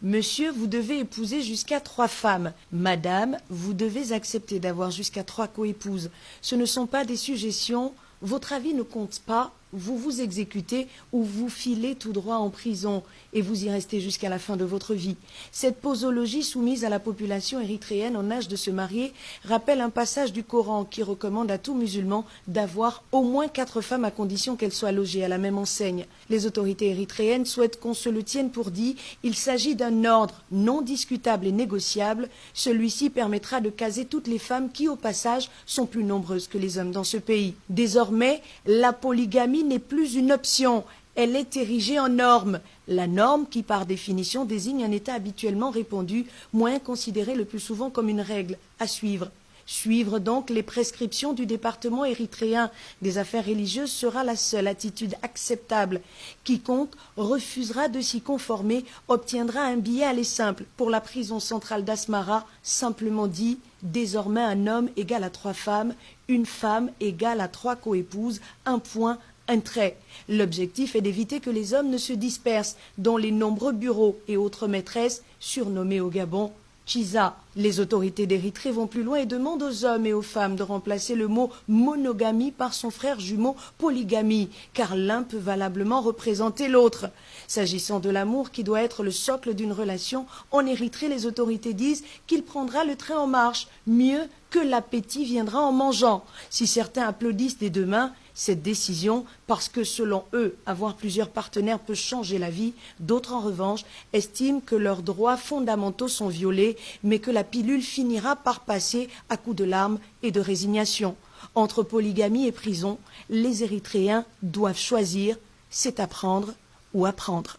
Monsieur, vous devez épouser jusqu'à 3 femmes. Madame, vous devez accepter d'avoir jusqu'à 3 coépouses. Ce ne sont pas des suggestions. Votre avis ne compte pas. Vous vous exécutez ou vous filez tout droit en prison et vous y restez jusqu'à la fin de votre vie. Cette posologie soumise à la population érythréenne en âge de se marier rappelle un passage du Coran qui recommande à tout musulman d'avoir au moins 4 femmes à condition qu'elles soient logées à la même enseigne. Les autorités érythréennes souhaitent qu'on se le tienne pour dit. Il s'agit d'un ordre non discutable et négociable. Celui-ci permettra de caser toutes les femmes qui, au passage, sont plus nombreuses que les hommes dans ce pays. Désormais, la polygamie n'est plus une option, elle est érigée en norme. La norme qui, par définition, désigne un état habituellement répandu, moins considéré le plus souvent comme une règle à suivre. Suivre donc les prescriptions du département érythréen des affaires religieuses sera la seule attitude acceptable. Quiconque refusera de s'y conformer obtiendra un billet aller simple pour la prison centrale d'Asmara, simplement dit, désormais un homme égale à 3 femmes, une femme égale à 3 coépouses, un point, un trait. L'objectif est d'éviter que les hommes ne se dispersent dans les nombreux bureaux et autres maîtresses surnommées au Gabon Chiza. Les autorités d'Érythrée vont plus loin et demandent aux hommes et aux femmes de remplacer le mot monogamie par son frère jumeau polygamie, car l'un peut valablement représenter l'autre. S'agissant de l'amour qui doit être le socle d'une relation, en Érythrée, les autorités disent qu'il prendra le train en marche, mieux que l'appétit viendra en mangeant. Si certains applaudissent des 2 mains cette décision, parce que selon eux, avoir plusieurs partenaires peut changer la vie, d'autres en revanche estiment que leurs droits fondamentaux sont violés, mais que la pilule finira par passer à coups de larmes et de résignation. Entre polygamie et prison, les Érythréens doivent choisir, c'est à prendre ou à prendre.